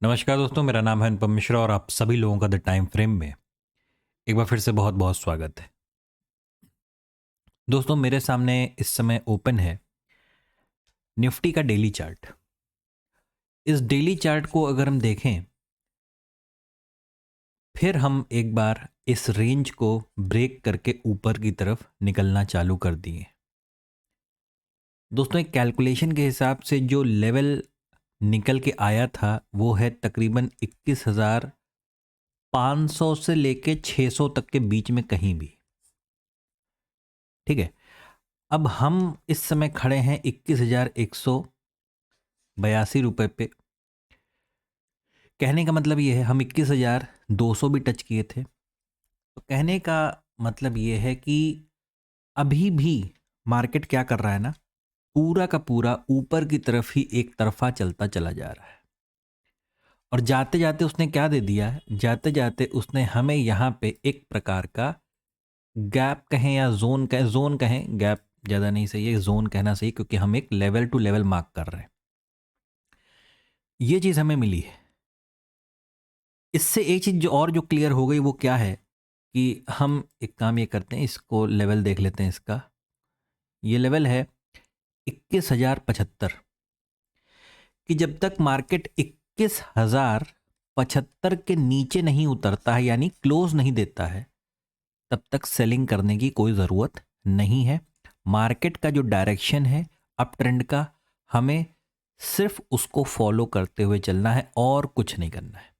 नमस्कार दोस्तों, मेरा नाम है अनुपम मिश्रा और आप सभी लोगों का द टाइम फ्रेम में एक बार फिर से बहुत बहुत स्वागत है। दोस्तों, मेरे सामने इस समय ओपन है निफ्टी का डेली चार्ट। इस डेली चार्ट को अगर हम देखें, फिर हम एक बार इस रेंज को ब्रेक करके ऊपर की तरफ निकलना चालू कर दिए। दोस्तों, एक कैलकुलेशन के हिसाब से जो लेवल निकल के आया था वो है तकरीबन 21,500 से लेके 600 तक के बीच में कहीं भी। ठीक है, अब हम इस समय खड़े हैं 21,182 रुपए पे। कहने का मतलब ये है हम 21,200 भी टच किए थे। तो कहने का मतलब ये है कि अभी भी मार्केट क्या कर रहा है ना, पूरा का पूरा ऊपर की तरफ ही एक तरफा चलता चला जा रहा है। और जाते जाते उसने क्या दे दिया है, जाते जाते उसने हमें यहाँ पे एक प्रकार का गैप कहें या जोन कहें, गैप ज़्यादा नहीं सही है, जोन कहना सही, क्योंकि हम एक लेवल टू लेवल मार्क कर रहे हैं। ये चीज़ हमें मिली है। इससे एक चीज़ जो क्लियर हो गई वो क्या है कि हम एक काम ये करते हैं, इसको लेवल देख लेते हैं। इसका ये लेवल है 21,075 कि जब तक मार्केट 21,075 के नीचे नहीं उतरता है, यानी क्लोज नहीं देता है, तब तक सेलिंग करने की कोई ज़रूरत नहीं है। मार्केट का जो डायरेक्शन है अप ट्रेंड का, हमें सिर्फ उसको फॉलो करते हुए चलना है और कुछ नहीं करना है।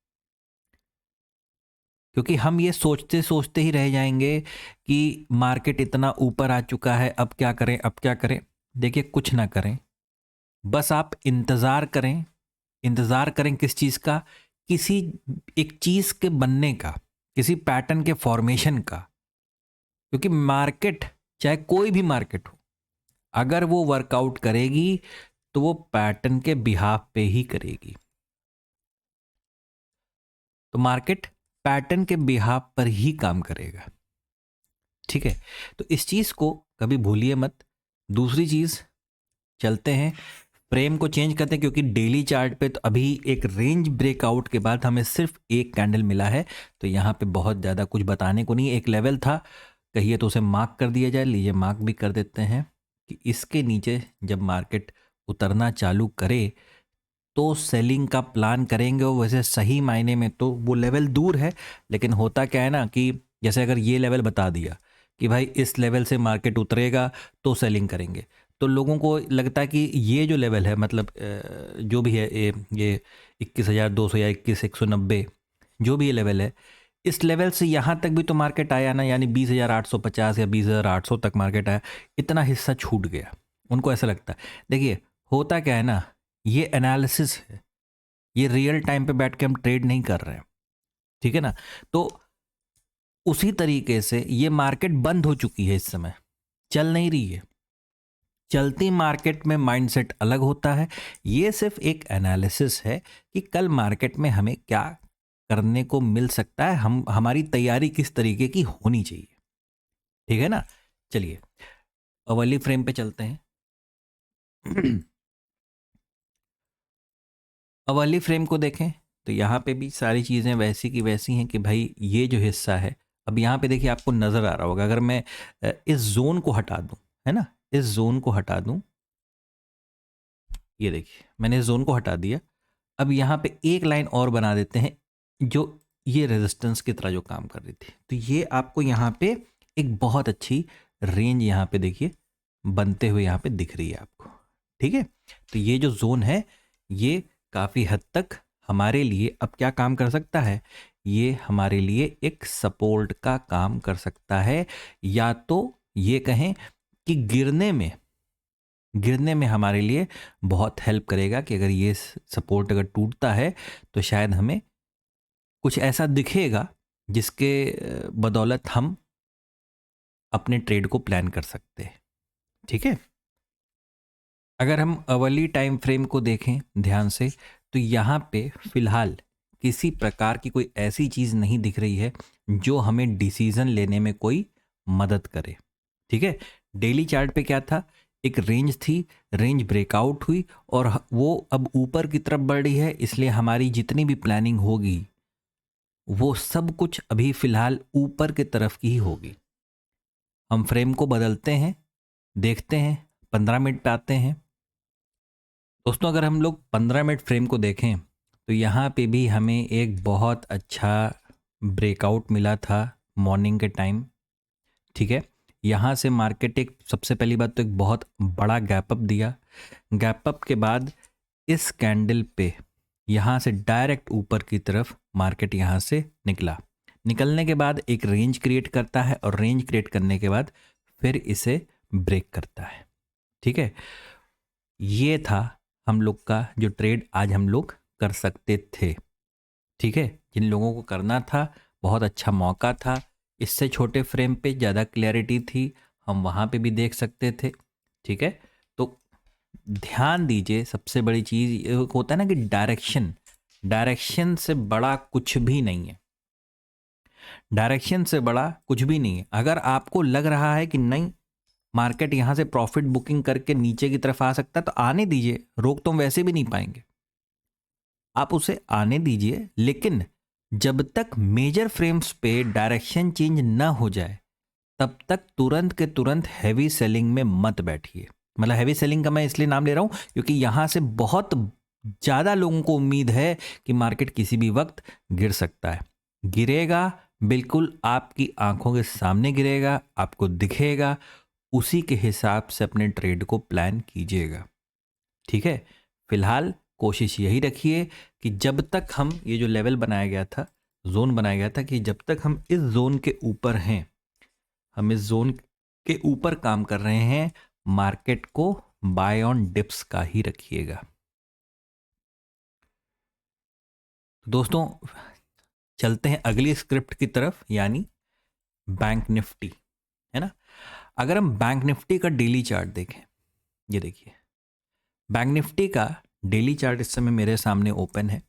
क्योंकि हम ये सोचते सोचते ही रह जाएंगे कि मार्केट इतना ऊपर आ चुका है, अब क्या करें अब क्या करें। देखिए, कुछ ना करें, बस आप इंतज़ार करें। इंतज़ार करें किस चीज़ का? किसी एक चीज़ के बनने का, किसी पैटर्न के फॉर्मेशन का। क्योंकि मार्केट, चाहे कोई भी मार्केट हो, अगर वो वर्कआउट करेगी तो वो पैटर्न के बिहाफ पे ही करेगी। तो मार्केट पैटर्न के बिहाफ पर ही काम करेगा। ठीक है, तो इस चीज़ को कभी भूलिए मत। दूसरी चीज़, चलते हैं फ्रेम को चेंज करते हैं, क्योंकि डेली चार्ट पे तो अभी एक रेंज ब्रेकआउट के बाद हमें सिर्फ एक कैंडल मिला है। तो यहाँ पे बहुत ज़्यादा कुछ बताने को नहीं। एक लेवल था, कहिए तो उसे मार्क कर दिया जाए। लीजिए, मार्क भी कर देते हैं कि इसके नीचे जब मार्केट उतरना चालू करे तो सेलिंग का प्लान करेंगे। और वैसे सही मायने में तो वो लेवल दूर है, लेकिन होता क्या है ना कि जैसे अगर ये लेवल बता दिया कि भाई इस लेवल से मार्केट उतरेगा तो सेलिंग करेंगे, तो लोगों को लगता है कि ये जो लेवल है, मतलब जो भी है, ये 21,200 या 21,190, जो भी ये लेवल है, इस लेवल से यहाँ तक भी तो मार्केट आया ना, यानी 20,850 या 20,800 तक मार्केट आया। इतना हिस्सा छूट गया, उनको ऐसा लगता है। देखिए, होता क्या है ना, ये एनालिसिस है, ये रियल टाइम पे बैठ के हम ट्रेड नहीं कर रहे हैं। ठीक है ना? तो उसी तरीके से ये मार्केट बंद हो चुकी है, इस समय चल नहीं रही है। चलती मार्केट में माइंडसेट अलग होता है। ये सिर्फ एक एनालिसिस है कि कल मार्केट में हमें क्या करने को मिल सकता है, हम हमारी तैयारी किस तरीके की होनी चाहिए। ठीक है ना? चलिए अवली फ्रेम पे चलते हैं। अवली फ्रेम को देखें तो यहाँ पे भी सारी चीज़ें वैसी की वैसी हैं कि भाई ये जो हिस्सा है, अब यहाँ पे देखिए आपको नज़र आ रहा होगा, अगर मैं इस जोन को हटा दूं, है ना, इस जोन को हटा दूं, ये देखिए मैंने इस जोन को हटा दिया। अब यहाँ पे एक लाइन और बना देते हैं जो ये रेजिस्टेंस की तरह जो काम कर रही थी। तो ये आपको यहाँ पे एक बहुत अच्छी रेंज यहाँ पे देखिए बनते हुए यहाँ पे दिख रही है आपको। ठीक है, तो ये जो जोन है ये काफ़ी हद तक हमारे लिए अब क्या काम कर सकता है, ये हमारे लिए एक सपोर्ट का काम कर सकता है। या तो ये कहें कि गिरने में हमारे लिए बहुत हेल्प करेगा कि अगर ये सपोर्ट अगर टूटता है तो शायद हमें कुछ ऐसा दिखेगा जिसके बदौलत हम अपने ट्रेड को प्लान कर सकते हैं। ठीक है, अगर हम अवली टाइम फ्रेम को देखें ध्यान से तो यहाँ पे फिलहाल किसी प्रकार की कोई ऐसी चीज़ नहीं दिख रही है जो हमें डिसीजन लेने में कोई मदद करे। ठीक है, डेली चार्ट पे क्या था, एक रेंज थी, रेंज ब्रेकआउट हुई और वो अब ऊपर की तरफ बढ़ रही है, इसलिए हमारी जितनी भी प्लानिंग होगी वो सब कुछ अभी फिलहाल ऊपर की तरफ की ही होगी। हम फ्रेम को बदलते हैं, देखते हैं, 15 मिनट पे आते हैं। दोस्तों अगर हम लोग 15 मिनट फ्रेम को देखें तो यहाँ पे भी हमें एक बहुत अच्छा ब्रेकआउट मिला था मॉर्निंग के टाइम। ठीक है, यहाँ से मार्केट एक, सबसे पहली बात तो एक बहुत बड़ा गैप अप दिया। गैप अप के बाद इस कैंडल पे यहाँ से डायरेक्ट ऊपर की तरफ मार्केट यहाँ से निकला। निकलने के बाद एक रेंज क्रिएट करता है और रेंज क्रिएट करने के बाद फिर इसे ब्रेक करता है। ठीक है, ये था हम लोग का जो ट्रेड आज हम लोग कर सकते थे। ठीक है, जिन लोगों को करना था बहुत अच्छा मौका था। इससे छोटे फ्रेम पे ज़्यादा क्लैरिटी थी, हम वहाँ पे भी देख सकते थे। ठीक है, तो ध्यान दीजिए, सबसे बड़ी चीज़ ये होता है ना कि डायरेक्शन से बड़ा कुछ भी नहीं है। डायरेक्शन से बड़ा कुछ भी नहीं है। अगर आपको लग रहा है कि नहीं मार्केट यहाँ से प्रॉफिट बुकिंग करके नीचे की तरफ आ सकता है तो आने दीजिए, रोक तो हम वैसे भी नहीं पाएंगे, आप उसे आने दीजिए। लेकिन जब तक मेजर फ्रेम्स पे डायरेक्शन चेंज ना हो जाए तब तक तुरंत के तुरंत हैवी सेलिंग में मत बैठिए। मतलब हैवी सेलिंग का मैं इसलिए नाम ले रहा हूं क्योंकि यहां से बहुत ज़्यादा लोगों को उम्मीद है कि मार्केट किसी भी वक्त गिर सकता है। गिरेगा, बिल्कुल आपकी आंखों के सामने गिरेगा, आपको दिखेगा, उसी के हिसाब से अपने ट्रेड को प्लान कीजिएगा। ठीक है, फिलहाल कोशिश यही रखिए कि जब तक हम, ये जो लेवल बनाया गया था, जोन बनाया गया था, कि जब तक हम इस जोन के ऊपर हैं, हम इस जोन के ऊपर काम कर रहे हैं, मार्केट को बाय ऑन डिप्स का ही रखिएगा। दोस्तों चलते हैं अगली स्क्रिप्ट की तरफ, यानी बैंक निफ्टी, है ना। अगर हम बैंक निफ्टी का डेली चार्ट देखें, ये देखिए बैंक निफ्टी का डेली चार्ट इस समय मेरे सामने ओपन है।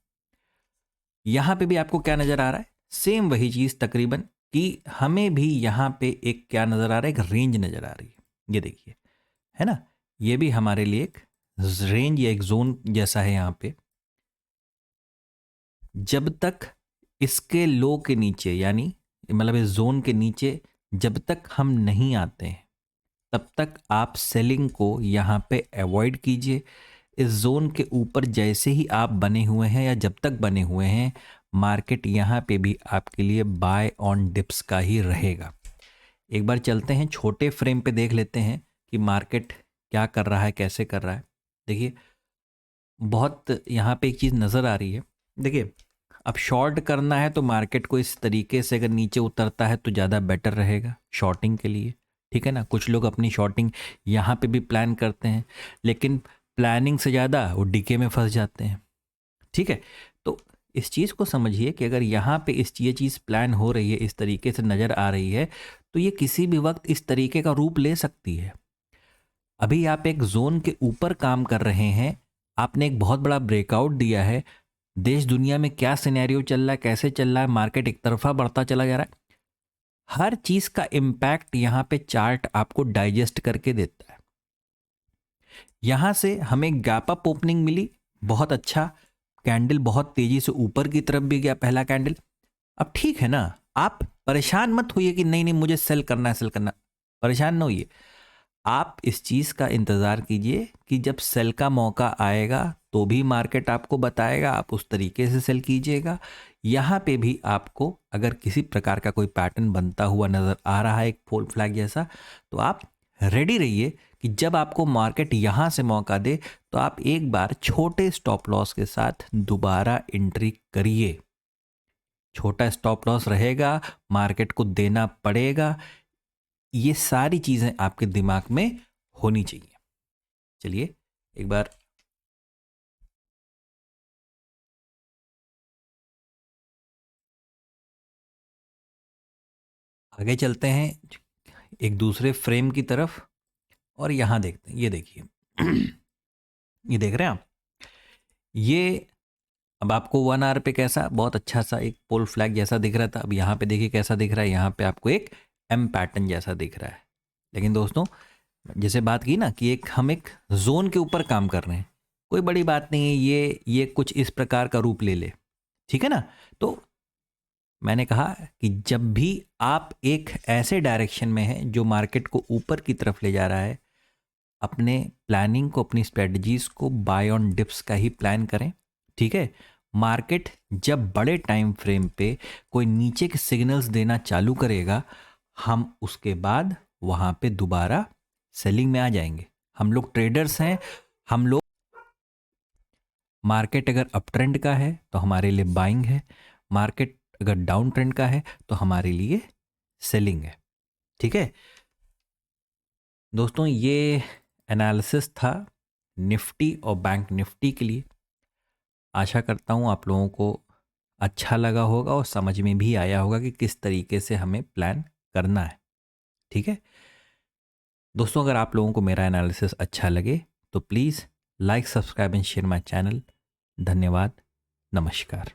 यहां पे भी आपको क्या नजर आ रहा है, सेम वही चीज तकरीबन, कि हमें भी यहां पे एक क्या नजर आ रहा है, एक रेंज नजर आ रही है। ये देखिए, है ना, ये भी हमारे लिए एक रेंज या एक जोन जैसा है। यहां पे जब तक इसके लो के नीचे, यानी मतलब इस जोन के नीचे जब तक हम नहीं आते हैं तब तक आप सेलिंग को यहाँ पे अवॉइड कीजिए। इस जोन के ऊपर जैसे ही आप बने हुए हैं या जब तक बने हुए हैं, मार्केट यहाँ पे भी आपके लिए बाय ऑन डिप्स का ही रहेगा। एक बार चलते हैं छोटे फ्रेम पे, देख लेते हैं कि मार्केट क्या कर रहा है, कैसे कर रहा है। देखिए बहुत यहाँ पे एक चीज़ नज़र आ रही है। देखिए अब शॉर्ट करना है तो मार्केट को इस तरीके से अगर नीचे उतरता है तो ज़्यादा बेटर रहेगा शॉर्टिंग के लिए। ठीक है ना, कुछ लोग अपनी शॉर्टिंग यहाँ पे भी प्लान करते हैं, लेकिन प्लानिंग से ज़्यादा वो डीके में फंस जाते हैं। ठीक है, तो इस चीज़ को समझिए कि अगर यहाँ पे ये चीज़ प्लान हो रही है, इस तरीके से नज़र आ रही है, तो ये किसी भी वक्त इस तरीके का रूप ले सकती है। अभी आप एक जोन के ऊपर काम कर रहे हैं, आपने एक बहुत बड़ा ब्रेकआउट दिया है, देश दुनिया में क्या सिनेरियो चल रहा है, कैसे चल रहा है, मार्केट एक तरफा बढ़ता चला जा रहा है, हर चीज का इम्पैक्ट यहां पे चार्ट आपको डाइजेस्ट करके देता है। यहां से हमें गैप अप ओपनिंग मिली, बहुत अच्छा कैंडल, बहुत तेजी से ऊपर की तरफ भी गया पहला कैंडल। अब ठीक है ना, आप परेशान मत होइए कि नहीं नहीं मुझे सेल करना है, सेल करना, परेशान ना होइए। आप इस चीज का इंतजार कीजिए कि जब सेल का मौका आएगा तो भी मार्केट आपको बताएगा, आप उस तरीके से सेल कीजिएगा। यहाँ पे भी आपको अगर किसी प्रकार का कोई पैटर्न बनता हुआ नजर आ रहा है, एक फॉल फ्लैग जैसा, तो आप रेडी रहिए कि जब आपको मार्केट यहाँ से मौका दे तो आप एक बार छोटे स्टॉप लॉस के साथ दोबारा एंट्री करिए। छोटा स्टॉप लॉस रहेगा, मार्केट को देना पड़ेगा, ये सारी चीजें आपके दिमाग में होनी चाहिए। चलिए एक बार आगे चलते हैं एक दूसरे फ्रेम की तरफ और यहां देखते हैं। ये देखिए ये देख रहे हैं आप, ये अब आपको 1 आवर पे कैसा बहुत अच्छा सा एक पोल फ्लैग जैसा दिख रहा था, अब यहाँ पे देखिए कैसा दिख रहा है, यहाँ पे आपको एक एम पैटर्न जैसा दिख रहा है। लेकिन दोस्तों जैसे बात की ना कि हम एक जोन के ऊपर काम कर रहे हैं, कोई बड़ी बात नहीं है, ये कुछ इस प्रकार का रूप ले ले, ठीक है ना। तो मैंने कहा कि जब भी आप एक ऐसे डायरेक्शन में हैं जो मार्केट को ऊपर की तरफ ले जा रहा है, अपने प्लानिंग को, अपनी स्ट्रेटजीज को बाय ऑन डिप्स का ही प्लान करें, ठीक है। मार्केट जब बड़े टाइम फ्रेम पे कोई नीचे के सिग्नल्स देना चालू करेगा, हम उसके बाद वहां पे दोबारा सेलिंग में आ जाएंगे। हम लोग ट्रेडर्स हैं, हम लोग, मार्केट अगर अप ट्रेंड का है तो हमारे लिए बाइंग है, मार्केट अगर डाउन ट्रेंड का है तो हमारे लिए सेलिंग है, ठीक है दोस्तों। ये एनालिसिस था निफ्टी और बैंक निफ्टी के लिए। आशा करता हूँ आप लोगों को अच्छा लगा होगा और समझ में भी आया होगा कि किस तरीके से हमें प्लान करना है, ठीक है दोस्तों। अगर आप लोगों को मेरा एनालिसिस अच्छा लगे तो please like, subscribe and share my channel. धन्यवाद, नमस्कार।